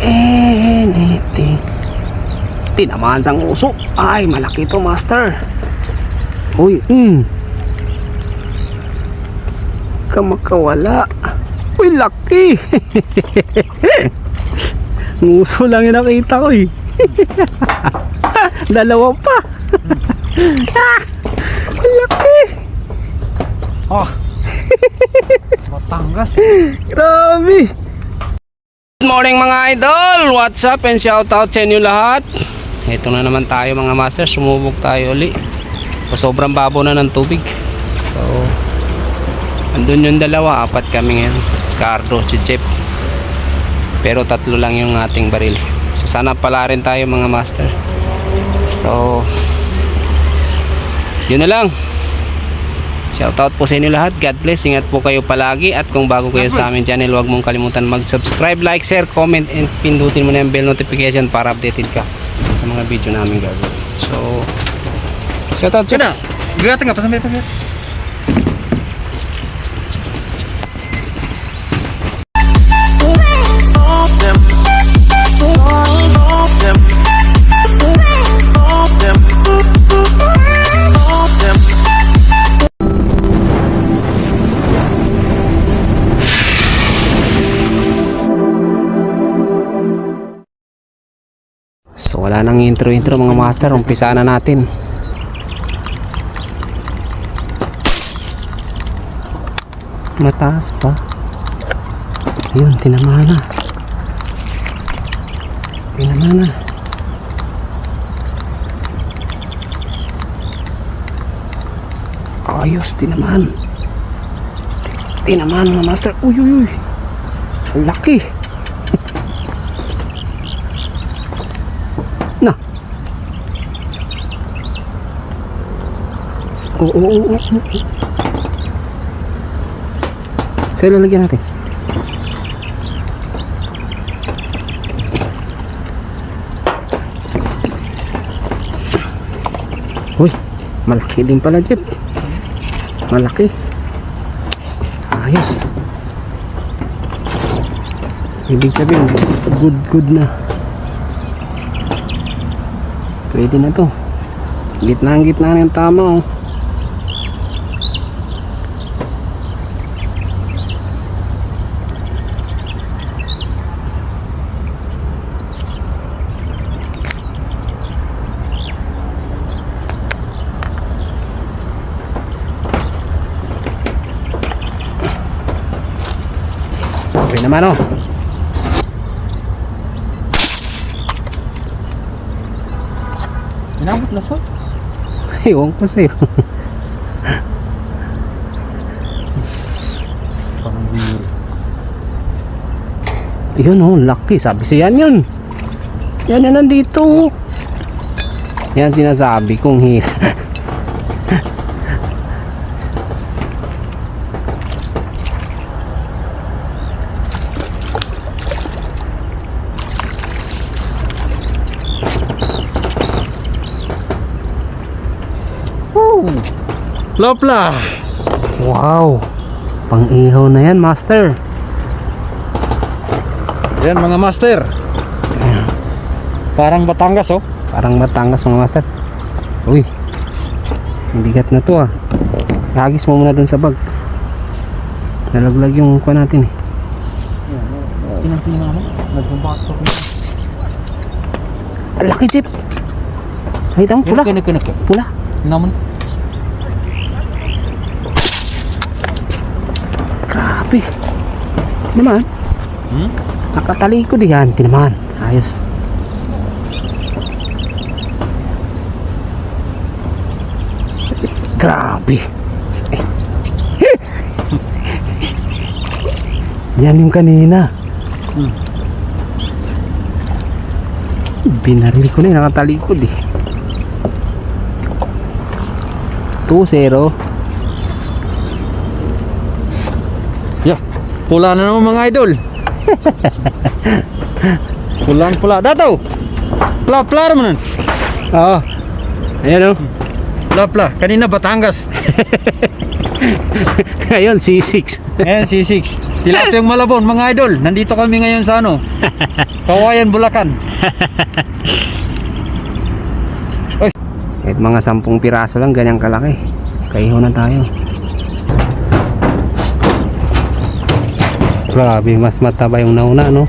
anything. Tinamaan sang uso. Ay, malaki to, master. Uy, kamakawala. Uy, laki. Nguso lang yung nakita ko eh. Dalawa pa. Uy, laki. Oh. Batangas. Grabe. Good morning mga idol. What's up and shout out sa inyo lahat. Ito na naman tayo mga master. Sumubok tayo uli. Sobrang babaw na ng tubig. So andun yung dalawa. Apat kami ngayon. Cardo, si Jeff. Pero tatlo lang yung ating baril. So sana pala rin tayo mga master. So yun na lang. Shoutout po sa inyo lahat. God bless. Ingat po kayo palagi. At kung bago kayo sa aming channel, huwag mong kalimutan mag-subscribe, like, share, comment, and pindutin mo na yung bell notification para updated ka sa mga video namin gagawin. So, shoutout siya. Gata nga, pasamay pa. So wala nang intro mga master, umpisa na natin. Mataas pa. Ayun, tinamaan na. Ayos, tinamaan mga master. Uy, ang laki. Na. Oo. Sa'yo lalagyan natin. Uy, malaki din pala, Jeff. Malaki. Ayos. Ibig sabihin, good na. Pwede na to. Gitna na yung tama, oh. Okay naman, oh. Inabot na sa? Ewan ko sa'yo. Pang-weird. Yun, oh, laki. Sabi siya yan. Yan nandito. Yan sinasabi kong hira. Lopla. Wow. Pang-ihaw na yan, master. Yan mga master. Parang Batangas, oh. Parang Batangas mga master. Uy, ang bigat na to, ah. Hagis mo muna dun sa bag. Nalaglag yung kuha natin, eh. Pinang-pinang mo. Nagbumbak ko. Ang laki, Jeep. Ay, tama, pula. Pula. Naman. Grabe. Tinamaan. Nakatalikod yan. Tinamaan. Ayos. Grabe. Yan yung kanina. Binaril ko na yung nakatalikod, eh. 2-0. Yeah. Pula na naman mga idol. Pula. Dataw. Pla naman. Oo. Ayan, oh. Pla. Kanina Batangas. Ngayon C6. Ayan C6. Tilapia yung Malabon, mga idol. Nandito kami ngayon sa ano? Kawayan, Bulacan. Kahit mga 10 piraso lang, ganyang kalaki. Kaiho na tayo. Grabe, mas mataba yung nauna, no?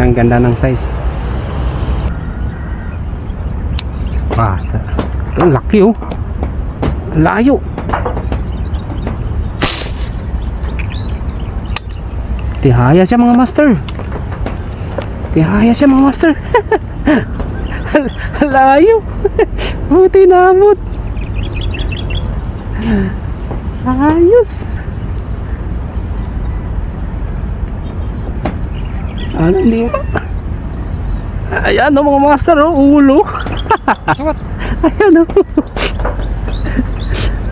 Ang ganda ng size. Basta. Ang laki, oh. Ang layo. Tihaya siya, mga master. Tihaya siya, mga master. Ang layo. Buti namot. Ayos. Ano, lima. Ayan, oh, mga master, oh, ulo. Sukat. Ayan, oh.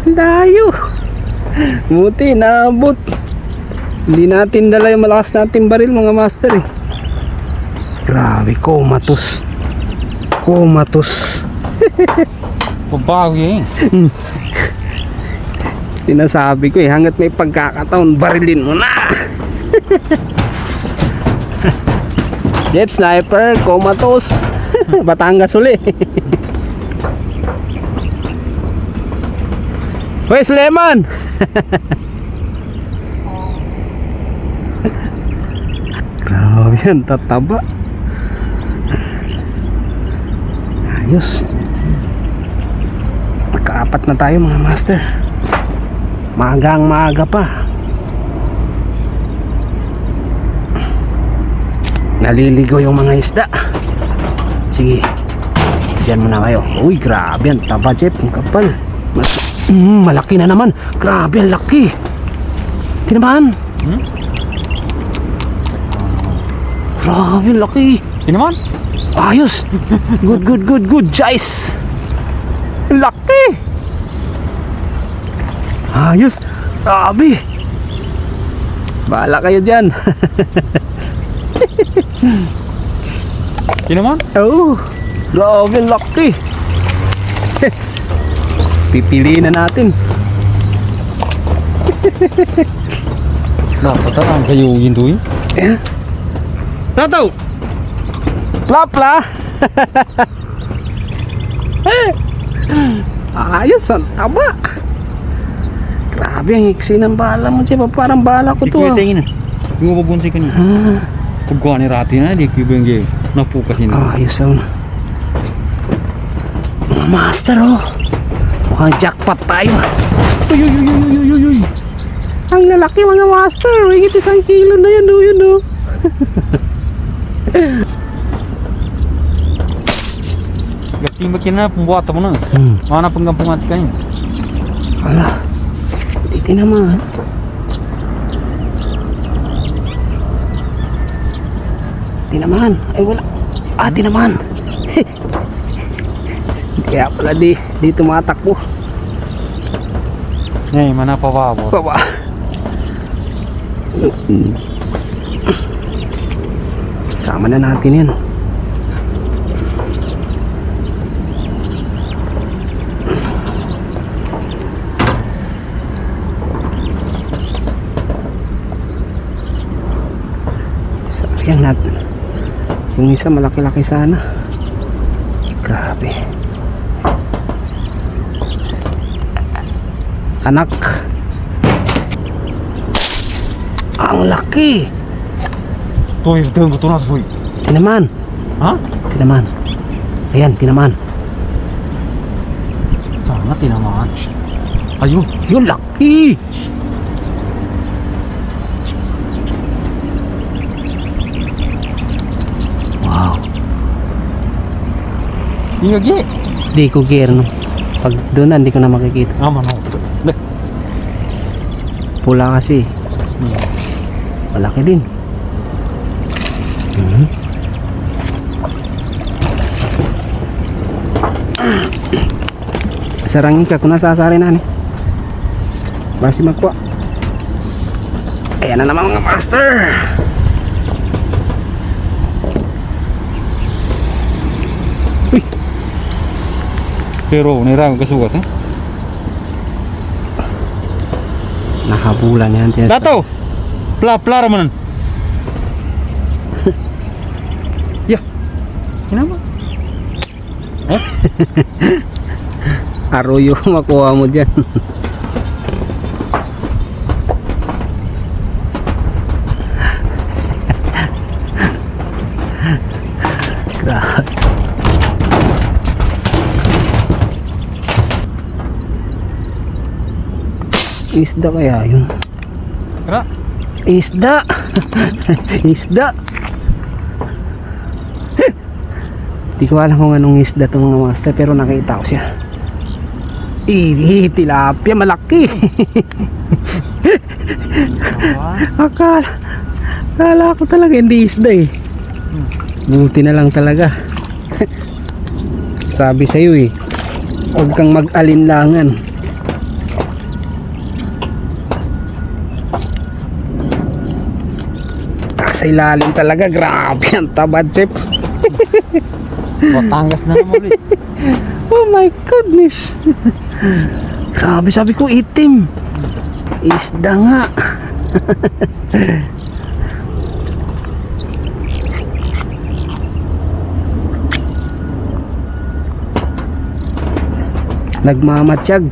Layo. Buti naabot. Hindi natin dala yung malakas natin baril, mga master, eh. Grabe, comatose. Comatose. Pabago yun. Sinasabi ko, eh, hanggat may pagkakataon, barilin mo na. Jeep Sniper, comatose. Batangas uli. Hoy, Suleiman. Grabe yan, tataba. Ayos. Nakaapat na tayo, mga master. Maagang maaga pa. Naliligo yung mga isda. Sige, diyan muna kayo. Uy, grabe yan, taba, Jeep. Ang kapal. Malaki na naman. Grabe, ang laki. Tinaman. Grabe, ang laki. Tinaman? Ayos. Good, good, good, good, Jace. Laki. Ayos. Grabe. Bahala kayo dyan. Tinaman? Oh, grabe, laki. Pipiliin na natin. Nakatara, ang kayugin to eh. Tataw. Plapla. Ayos, ang taba. Grabe, ang iksi ng bala mo, Jeff. Parang bala ko to. Tingin na. Yung mabunsay ka niya. Pagkuha ni Rati na, di ko yung napukas niya. Ayos, oh. Master, oh. Mukhang jackpot tayo. Uy, uy, uy, uy, uy, uy, uy. Ang lalaki, mga master. Higit 1 kilo na yan, oh, yun, oh. Gatimbak yan na, pumbuhata mo na. Mana penggampungan ka niya. Wala. Hindi naman. Tinaman. Ay, wala. Ah, tinaman. Kaya pala di tumatakbo. Eh, mana pababo. Baba. Sama na natin yan. Sayang natin. Yung isa malaki-laki sana. Grabe. Anak. Ang laki. Tuh, itu betul nas boy. Tinaman. Hah? Tinaman. Ayan, tinaman. Sana tinaman. Ayun, Yung laki. Wow. iya ge. Di ko gear, no. Pag doon, hindi ko na makikita. Aman oh. Deh. Pula kasi. Malaki din. Sarangin ka kung nasasari na ni. Basi magkuha. Ayan na naman, mga master. Uy. Pero nira kasugat eh. Nahabulan yan. Dato! Pla raman. Ya. Kenapa? Aroyo makuha mo dyan. Grabe. Isda kaya yun? Kera? Isda. Isda. Di ko alam kung anong isda itong mga master, pero nakita ko siya. Tilapia, malaki. Akala ko talaga hindi isda eh. Buti na lang talaga. Sabi sa'yo eh, huwag kang mag-alinlangan. Sa ilalim talaga, grabe ang tabad, chef. Batangas na naman ulit. Oh my goodness. Grabe, sabi ko itim. Isda nga. Nagmamatsyag.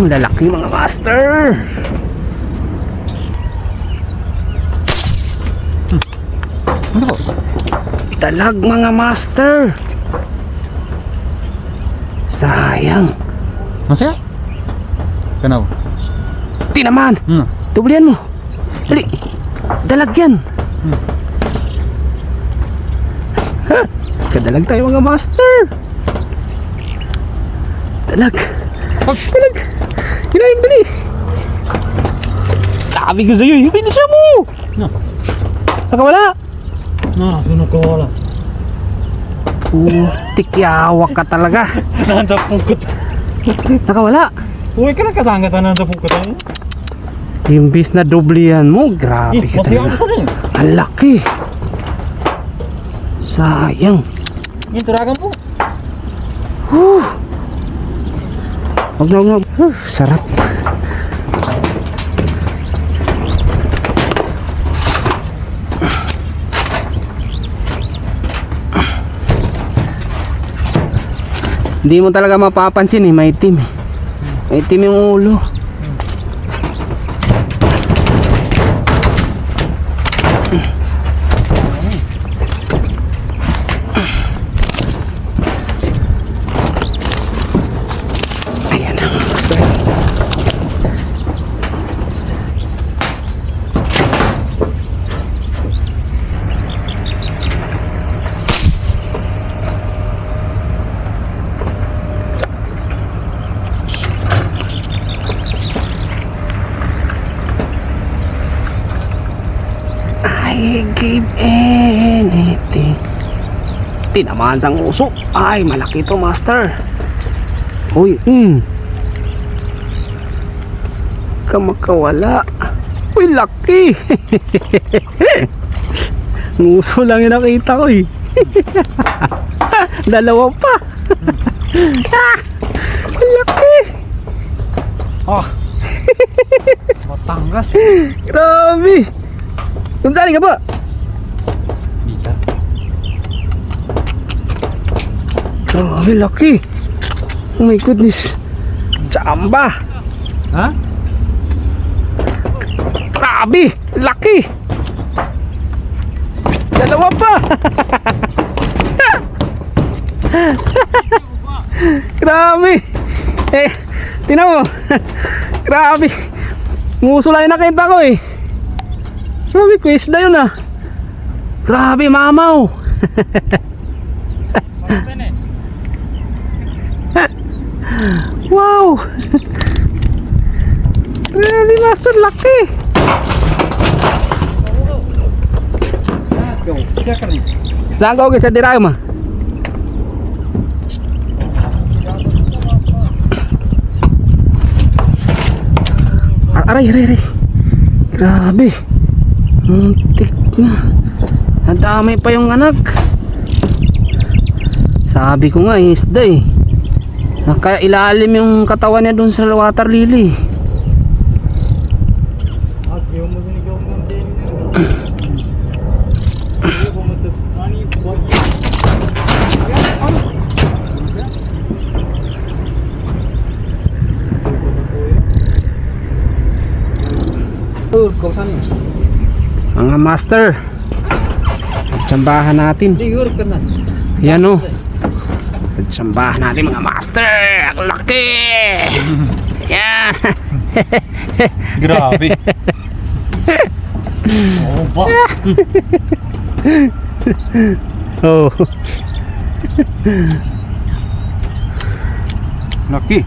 Lalaki mga master. Ano po? Talag mga master. Sayang. Masaya? Kenapa? Tinaman. Hmm. Tublian mo. Dali. Dalag yan. Kadalag tayo mga master. Dalag. Dalag. Hinayin bali. Sabi ko sa'yo, binisya mo. No. Nakawala. Sunod ko wala. Tikyawak ka talaga. Nasa pungkot. Nakawala. Uy, ka nakatangatan na sa pungkot. Imbis na dublihan mo, grabe ka Masaya talaga. ako rin. Ang laki. Sayang. Interagan po. Huwag na. Sarap. Hindi mo talaga mapapansin eh, may itim. May itim yung ulo. Ayan na. I give anything. Tinamaan sang uso. Ay, malaki to, master. Uy, kamakawala. Uy, laki. Nguso lang yung nakita ko eh. Dalawa pa. Laki. Batangas. Grabe. Kung saan ka ba? Dito. Grabe, laki. Oh my goodness. Tsamba. Ha? Grabe, laki. Dalawa pa. Grabe. Tingnan mo. Grabe. Nguso lang yung nakita ko eh. Sabi ko, isda yun ah. Grabe, mamaw. Wow. Grabe, master, laki. Saan ka sa dirayo ma? Aray. Grabe. Muntik na. Nadamay pa yung anak. Sabi ko nga, isda eh. Nakailalim yung katawan niya dun sa water lily. Mga master, tsambahan natin. Yan o. Tsambahan natin mga master. Ang laki. Yan. Grabe. Oh, ba? Oh. Laki.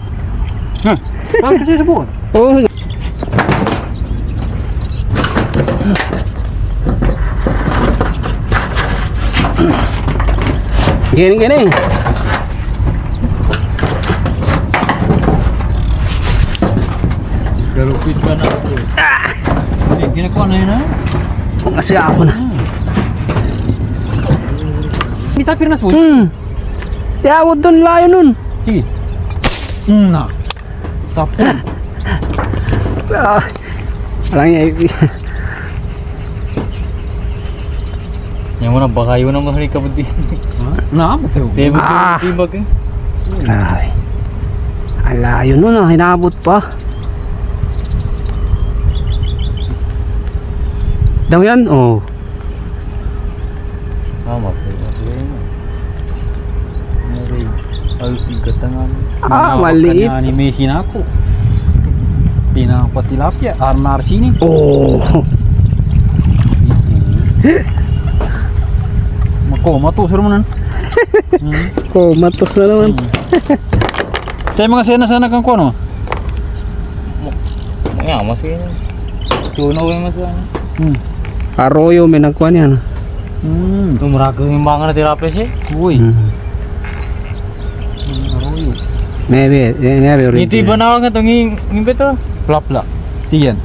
Hah, bakit kasi sa buwan? Oh. Gini. Galupit ka na. Hindi, ginagawa na yun ha? Kasi ako na. Hindi tapir na suwi. Yawad doon, layo nun. Sige. Na. Sapon. Walang Yang mana baka yun ang mahali ka ba din? Na, betul. Dia Ah. betul tibag eh. Ay. Ang layo nun ah, hinabot pa. Daw yan? Oh. Tama po. Nari. Ay, igatangan. Maliit. Animation ako. Pinapatilapia. Arnar sini. Oh. Makoma to, sir mo nan. Komatos na naman. Tayo mga sana kang kono. Mga masih. Tunaw yung masih. Arroyo may nagkuhan yan. Tumuragang yung mga natirape siya. Uy. Arroyo. Maybe Ito iba na nga itong ngimpe to. Plapla. Tiyan.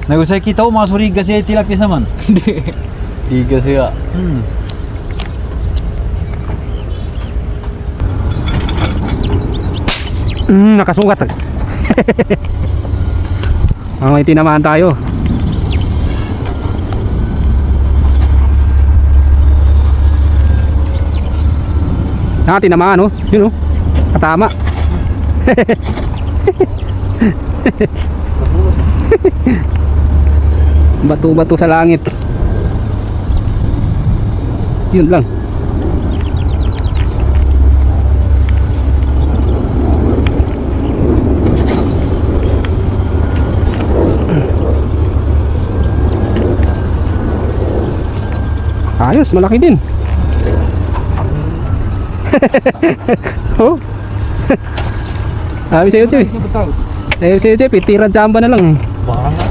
Nagusay kita o masuriga siya tilapia naman. Tiga siya. Nakasugat. May tinamaan tayo. Tinamaan oh. Yun oh. Katama. Bato-bato sa langit. Yun lang. Ayos, malaki din. Oh. Sabi sa'yo, Choy. Sabi sa'yo, Choy, pitira jamba na lang. Barang na.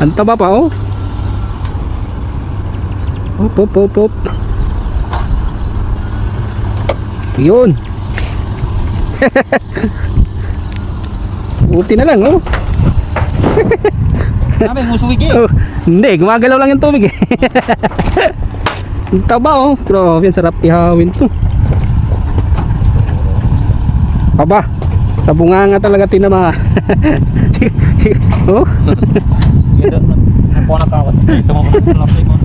Ang taba pa, oh. Hop. Yun. Buti na lang, oh. Namin musuwig eh. Oh, hindi, gumagalaw lang yung tubig eh. Ang taba oh, grabe, ang sarap ihawin to. Aba, sa bunganga talaga tinama. Oh. Ako nakawat. Ito mo pa lapay mo.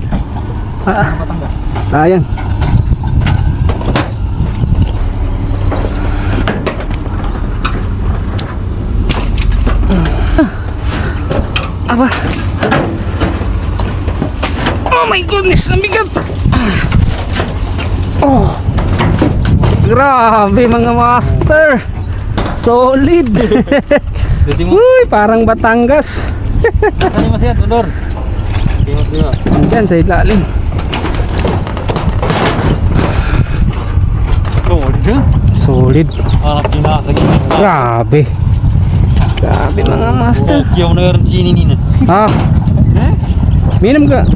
Sayang. Aba. Oh my goodness, ang bigat. Oh. Grabe mga master. Solid. Uy, parang Batangas. Ano masaya, Tudor? Hindi masaya. Andyan sa ilalim. Solid. Anak kinasag. Grabe. Grabe mga master. Kaya mo na yung sini nina. Ah. Minum ka.